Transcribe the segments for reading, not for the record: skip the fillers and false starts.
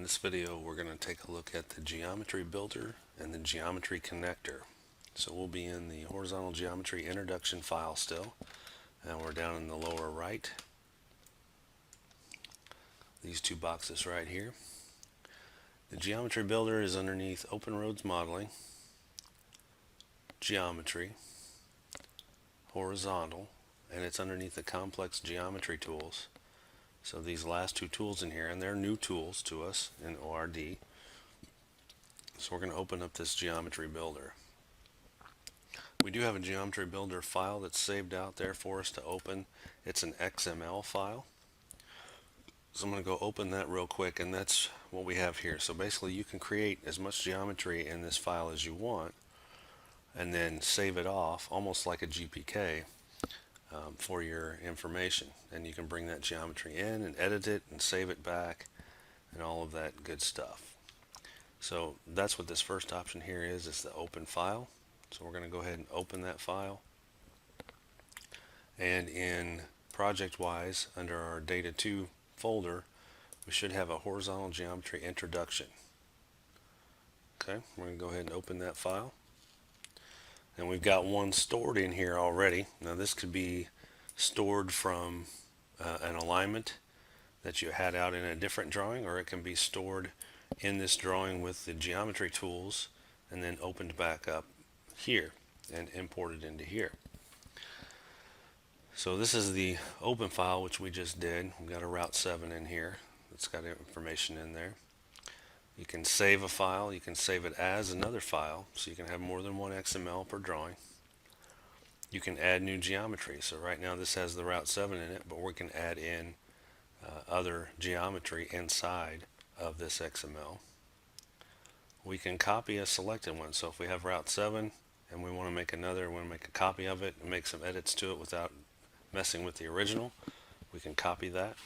In this video, we're going to take a look at the geometry builder and the geometry connector. So we'll be in the horizontal geometry introduction file still, and we're down in the lower right. These two boxes right here. The geometry builder is underneath open roads modeling, geometry, horizontal, and it's underneath the complex geometry tools. So these last two tools in here, and they're new tools to us in ORD. So we're going to open up this geometry builder. We do have a geometry builder file that's saved out there for us to open. It's an XML file. So I'm going to go open that real quick, and that's what we have here. So basically you can create as much geometry in this file as you want and then save it off almost like a GPK for your information. And you can bring that geometry in and edit it and save it back and all of that good stuff. So that's what this first option here is the open file. So we're going to go ahead and open that file. And in project wise, under our data 2 folder, we should have a horizontal geometry introduction. Okay, we're going to go ahead and open that file. And we've got one stored in here already. Now this could be stored from an alignment that you had out in a different drawing, or it can be stored in this drawing with the geometry tools and then opened back up here and imported into here. So this is the open file which we just did. We've got a Route 7 in here that's got information in there. You can save a file, you can save it as another file, so you can have more than one XML per drawing. You can add new geometry. So right now this has the Route 7 in it, but we can add in other geometry inside of this XML. We can copy a selected one. So if we have Route 7 and we want to make another, we want to make a copy of it and make some edits to it without messing with the original, we can copy that.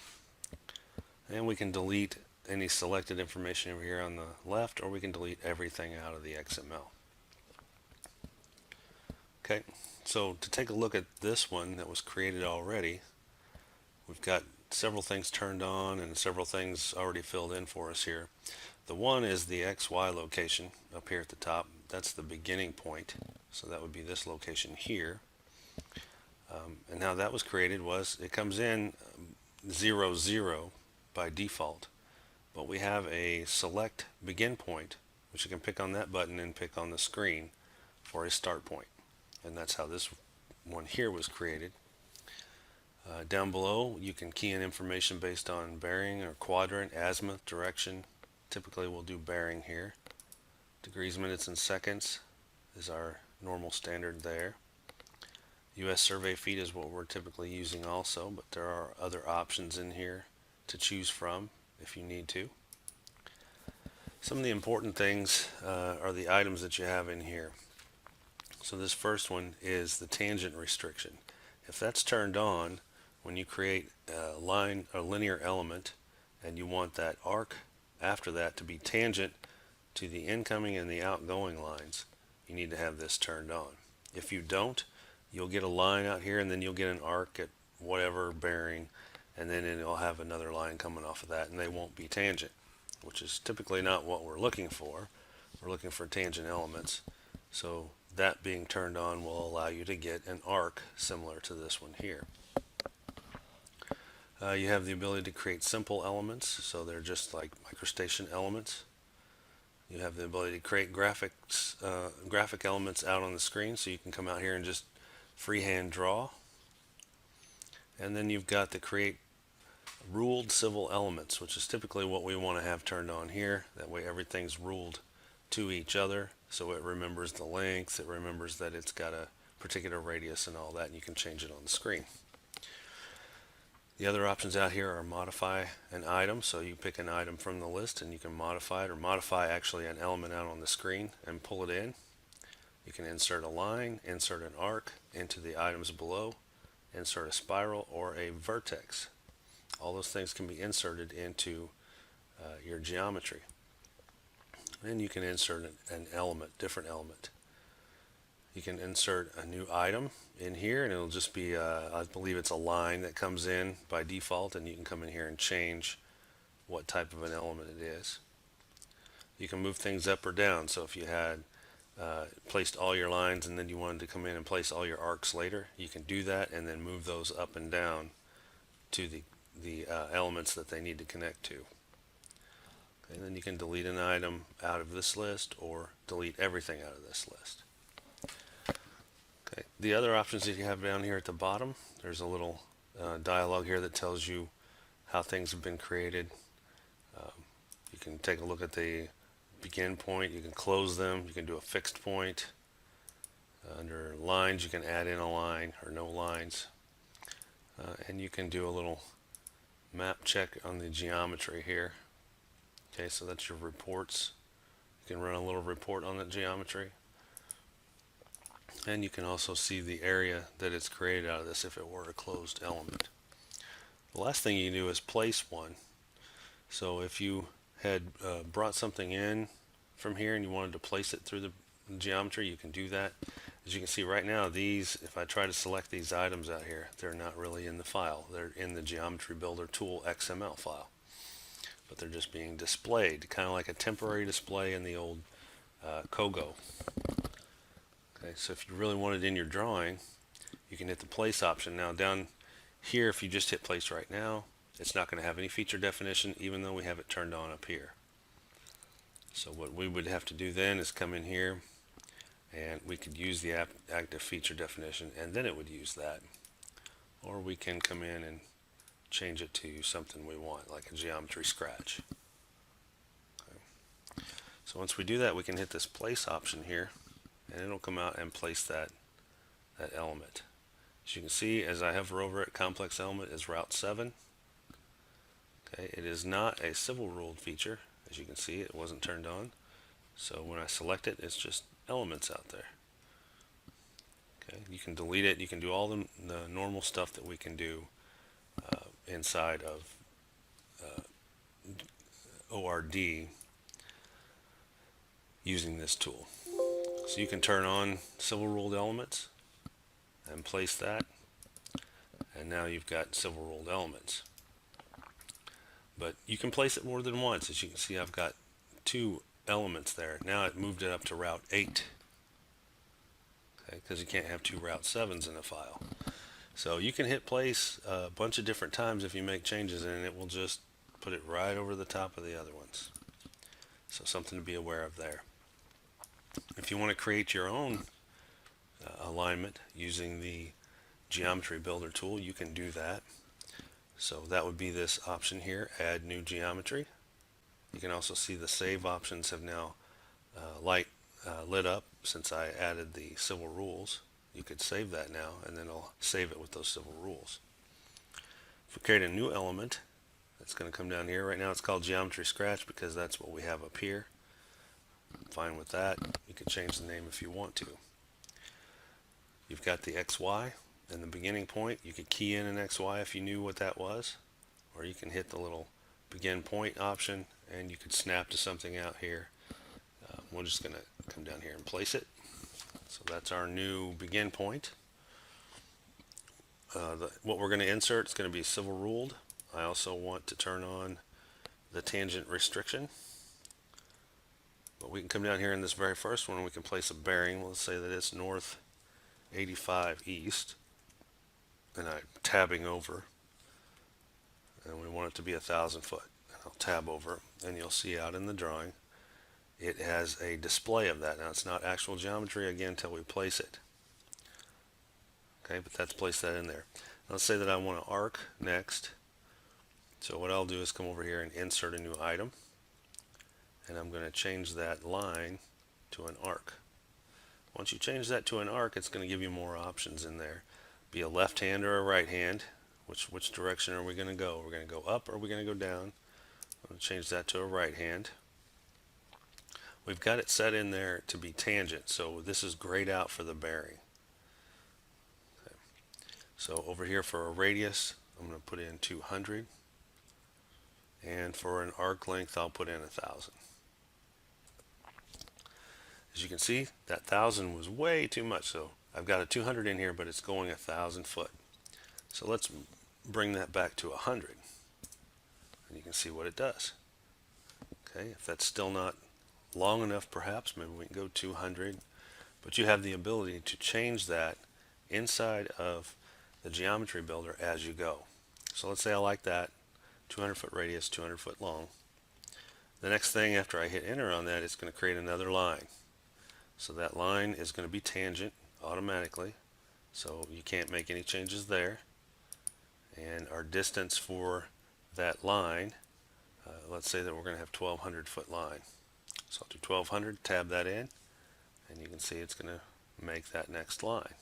And we can delete any selected information over here on the left, or we can delete everything out of the XML. Okay, so to take a look at this one that was created already, we've got several things turned on and several things already filled in for us here. The one is the XY location up here at the top. That's the beginning point. So that would be this location here. And how that was created was it comes in 0, 0 by default. But we have a select begin point, which you can pick on that button and pick on the screen for a start point. And that's how this one here was created. Down below, you can key in information based on bearing or quadrant, azimuth, direction. Typically we'll do bearing here. Degrees, minutes, and seconds is our normal standard there. US survey feet is what we're typically using also, but there are other options in here to choose from if you need to. Some of the important things are the items that you have in here. So this first one is the tangent restriction. If that's turned on, when you create a line, a linear element, and you want that arc after that to be tangent to the incoming and the outgoing lines, you need to have this turned on. If you don't, you'll get a line out here and then you'll get an arc at whatever bearing, and then it'll have another line coming off of that, and they won't be tangent, which is typically not what we're looking for. We're looking for tangent elements. So that being turned on will allow you to get an arc similar to this one here. You have the ability to create simple elements, so they're just like microstation elements. You have the ability to create graphic elements out on the screen, so you can come out here and just freehand draw. And then you've got the create ruled civil elements, which is typically what we want to have turned on here. That way everything's ruled to each other, so it remembers the length, it remembers that it's got a particular radius and all that, and you can change it on the screen. The other options out here are modify an item, so you pick an item from the list and you can modify it, or modify actually an element out on the screen and pull it in. You can insert a line, insert an arc into the items below, insert a spiral or a vertex. All those things can be inserted into your geometry. And you can insert an element, different element. You can insert a new item in here, and it'll just be, I believe it's a line that comes in by default, and you can come in here and change what type of an element it is. You can move things up or down. So if you had placed all your lines and then you wanted to come in and place all your arcs later, you can do that and then move those up and down to the elements that they need to connect to. And then you can delete an item out of this list or delete everything out of this list. Okay. The other options that you have down here at the bottom, there's a little dialog here that tells you how things have been created. You can take a look at the begin point, you can close them, you can do a fixed point. Under lines, you can add in a line or no lines. And you can do a little map check on the geometry here. Okay, so that's your reports. You can run a little report on the geometry. And you can also see the area that it's created out of this if it were a closed element. The last thing you can do is place one. So if you had brought something in from here and you wanted to place it through the geometry, you can do that. As you can see right now, these, if I try to select these items out here, they're not really in the file. They're in the Geometry Builder Tool XML file. But they're just being displayed, kind of like a temporary display in the old Kogo. Okay, so if you really want it in your drawing, you can hit the place option. Now down here, if you just hit place right now, it's not going to have any feature definition, even though we have it turned on up here. So what we would have to do then is come in here, and we could use the active feature definition, and then it would use that. Or we can come in and change it to something we want, like a geometry scratch. Okay. So once we do that, we can hit this place option here, and it'll come out and place that element. As you can see, as I hover over it, complex element is Route 7. Okay, it is not a civil ruled feature. As you can see, it wasn't turned on. So when I select it, it's just elements out there. Okay, you can delete it. You can do all the normal stuff that we can do inside of ORD using this tool. So you can turn on civil ruled elements and place that, and now you've got civil ruled elements. But you can place it more than once. As you can see, I've got 2 elements there. Now it moved it up to Route 8. Okay, because you can't have 2 Route 7s in a file. So you can hit place a bunch of different times if you make changes, and it will just put it right over the top of the other ones. So something to be aware of there. If you want to create your own alignment using the Geometry Builder tool, you can do that. So that would be this option here, add new geometry. You can also see the save options have now lit up since I added the civil rules. You could save that now, and then I'll save it with those civil rules. If we create a new element, it's going to come down here. Right now it's called Geometry Scratch because that's what we have up here. I'm fine with that. You can change the name if you want to. You've got the XY and the beginning point. You could key in an XY if you knew what that was, or you can hit the little begin point option and you could snap to something out here. We're just going to come down here and place it. So that's our new begin point. What we're going to insert is going to be civil ruled. I also want to turn on the tangent restriction. But we can come down here in this very first one and we can place a bearing. Let's say that it's north 85 east. And I'm tabbing over. And we want it to be 1,000 foot. And I'll tab over, and you'll see out in the drawing it has a display of that. Now it's not actual geometry again until we place it. Okay, but that's placed that in there. Now let's say that I want to arc next. So what I'll do is come over here and insert a new item. And I'm going to change that line to an arc. Once you change that to an arc, it's going to give you more options in there. Be a left hand or a right hand. Which direction are we going to go? We're going to go up or are we going to go down? I'm going to change that to a right hand. We've got it set in there to be tangent, so this is grayed out for the bearing. Okay. So over here for a radius, I'm going to put in 200. And for an arc length, I'll put in 1,000. As you can see, that 1,000 was way too much, so I've got a 200 in here, but it's going 1,000 foot. So let's bring that back to 100. And you can see what it does. Okay, if that's still not long enough perhaps, maybe we can go 200, but you have the ability to change that inside of the geometry builder as you go. So let's say I like that, 200-foot radius, 200-foot long. The next thing after I hit enter on that, it's going to create another line. So that line is going to be tangent automatically, so you can't make any changes there. And our distance for that line, let's say that we're going to have 1200-foot line. So I'll do 1200, tab that in, and you can see it's going to make that next line.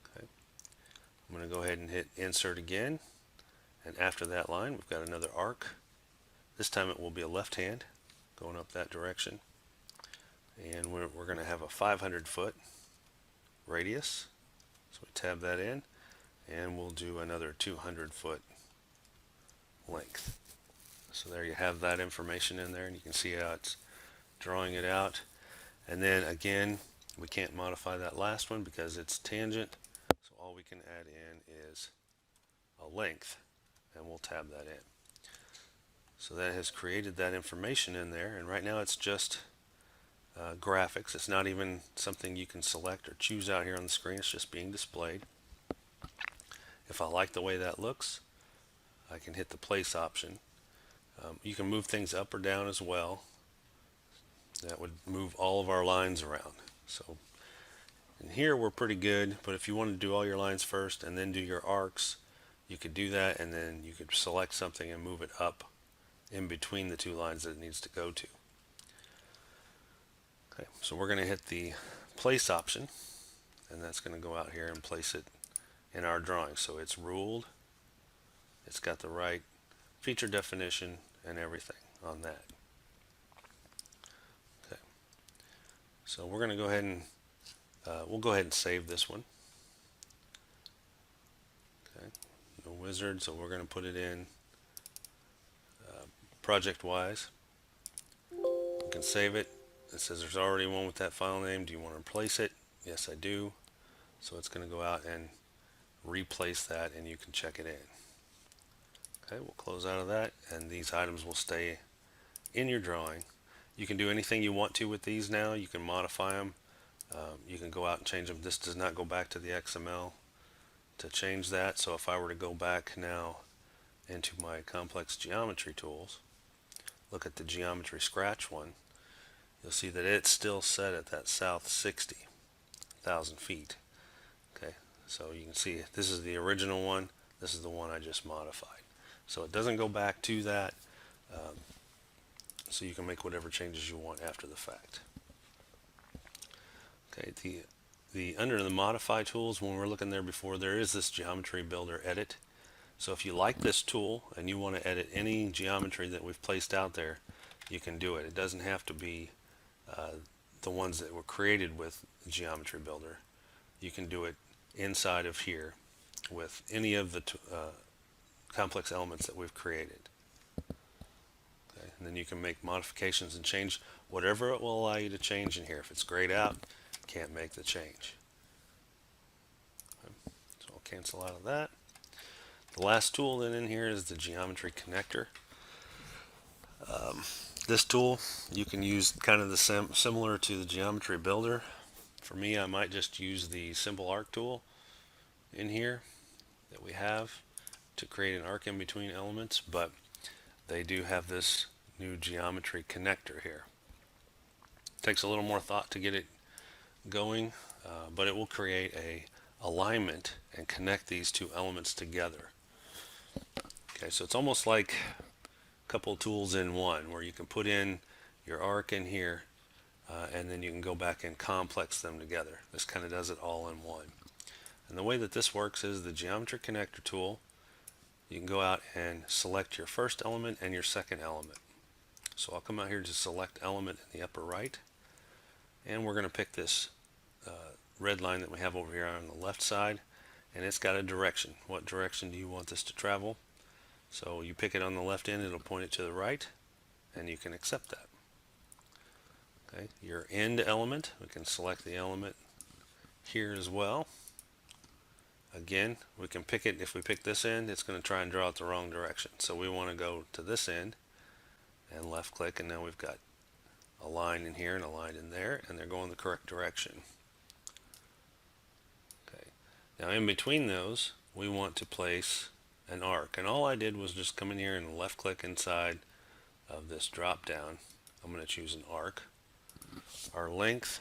Okay. I'm going to go ahead and hit insert again, and after that line we've got another arc. This time it will be a left hand going up that direction, and we're going to have a 500-foot radius, so we tab that in, and we'll do another 200-foot length. So there you have that information in there, and you can see how it's drawing it out. And then again, we can't modify that last one because it's tangent, so all we can add in is a length, and we'll tab that in. So that has created that information in there, and right now it's just graphics. It's not even something you can select or choose out here on the screen. It's just being displayed. If I like the way that looks, I can hit the place option. You can move things up or down as well. That would move all of our lines around. So in here we're pretty good, but if you want to do all your lines first and then do your arcs, you could do that, and then you could select something and move it up in between the two lines that it needs to go to. Okay, so we're going to hit the place option, and that's going to go out here and place it in our drawing. So it's ruled, it's got the right feature definition and everything on that. Okay, so we're going to go ahead and we'll go ahead and save this one. Okay, no wizard, so we're going to put it in project wise. You can save it. It says there's already one with that file name. Do you want to replace it? Yes, I do. So it's going to go out and replace that, and you can check it in. Okay, we'll close out of that, and these items will stay in your drawing. You can do anything you want to with these now. You can modify them. You can go out and change them. This does not go back to the XML to change that. So if I were to go back now into my complex geometry tools, look at the geometry scratch one, you'll see that it's still set at that south 60,000 feet. Okay, so you can see this is the original one, this is the one I just modified. So it doesn't go back to that, so you can make whatever changes you want after the fact. Okay, under the modify tools, when we're looking there before, there is this geometry builder edit. So if you like this tool and you want to edit any geometry that we've placed out there, you can do it. It doesn't have to be the ones that were created with the geometry builder. You can do it inside of here with any of the complex elements that we've created. Okay, and then you can make modifications and change whatever it will allow you to change in here. If it's grayed out, can't make the change. Okay, so I'll cancel out of that. The last tool then in here is the geometry connector. This tool you can use kind of the similar to the geometry builder. For me, I might just use the simple arc tool in here that we have to create an arc in between elements, but they do have this new geometry connector here. It takes a little more thought to get it going, but it will create a alignment and connect these two elements together. Okay, so it's almost like a couple of tools in one, where you can put in your arc in here, and then you can go back and complex them together. This kind of does it all in one. And the way that this works is the geometry connector tool, you can go out and select your first element and your second element. So I'll come out here to select element in the upper right, and we're going to pick this red line that we have over here on the left side, and it's got a direction. What direction do you want this to travel? So you pick it on the left end, it'll point it to the right, and you can accept that. Okay, your end element, we can select the element here as well. Again, we can pick it. If we pick this end, it's going to try and draw it the wrong direction. So we want to go to this end and left click, and now we've got a line in here and a line in there, and they're going the correct direction. Okay. Now in between those, we want to place an arc, and all I did was just come in here and left click inside of this drop down. I'm going to choose an arc. Our length,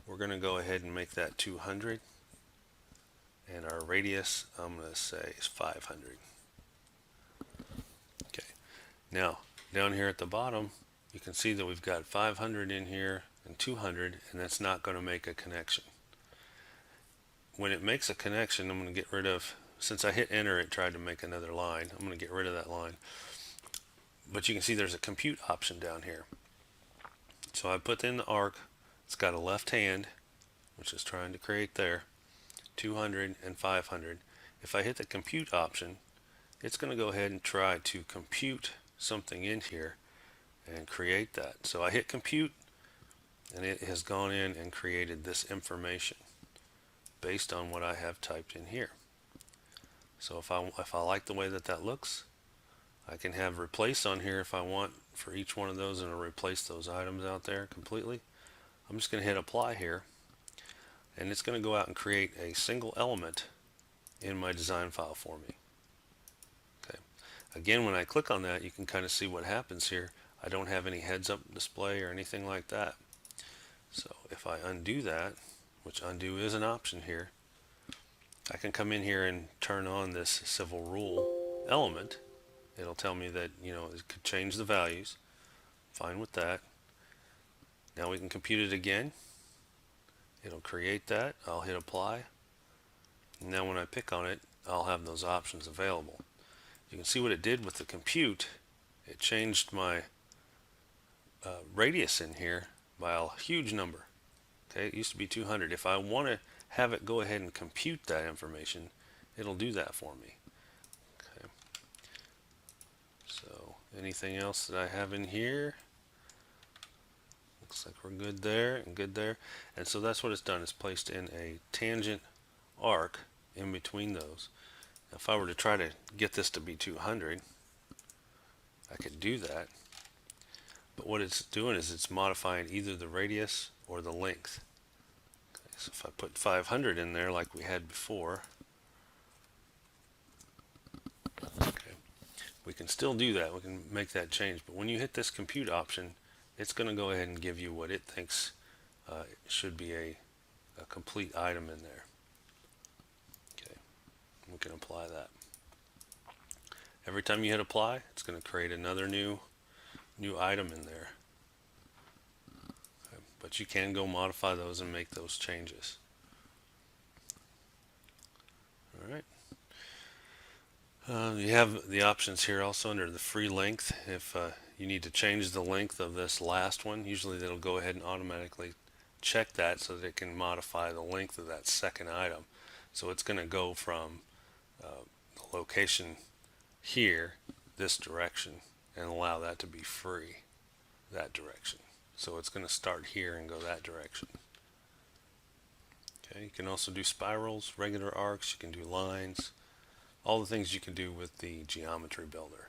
we're going to go ahead and make that 200, and our radius, I'm going to say, is 500. Okay. Now down here at the bottom, you can see that we've got 500 in here and 200, and that's not going to make a connection. When it makes a connection, I'm going to get rid of, since I hit enter, it tried to make another line. I'm going to get rid of that line. But you can see there's a compute option down here. So I put in the arc. It's got a left hand, which is trying to create there, 200 and 500. If I hit the compute option, it's going to go ahead and try to compute something in here and create that. So I hit compute, and it has gone in and created this information based on what I have typed in here. So if I like the way that looks, I can have replace on here if I want for each one of those, and it'll replace those items out there completely. I'm just going to hit apply here, and it's going to go out and create a single element in my design file for me. Okay. Again, when I click on that, you can kind of see what happens here. I don't have any heads-up display or anything like that. So if I undo that, which undo is an option here, I can come in here and turn on this civil rule element. It'll tell me that, it could change the values. Fine with that. Now we can compute it again. It'll create that. I'll hit apply. And now when I pick on it, I'll have those options available. You can see what it did with the compute. It changed my radius in here by a huge number. Okay, it used to be 200. If I want to have it go ahead and compute that information, it'll do that for me. Okay. So anything else that I have in here? Looks like we're good there and good there. And so that's what it's done. It's placed in a tangent arc in between those. Now, if I were to try to get this to be 200, I could do that. But what it's doing is it's modifying either the radius or the length. Okay, so if I put 500 in there like we had before, okay, we can still do that. We can make that change. But when you hit this compute option, it's going to go ahead and give you what it thinks should be a complete item in there. Okay, we can apply that. Every time you hit apply, it's going to create another new item in there. Okay, but you can go modify those and make those changes. All right. You have the options here also under the free length. If you need to change the length of this last one, usually it'll go ahead and automatically check that so that it can modify the length of that second item. So it's going to go from the location here, this direction, and allow that to be free, that direction. So it's going to start here and go that direction. Okay, you can also do spirals, regular arcs, you can do lines, all the things you can do with the geometry builder.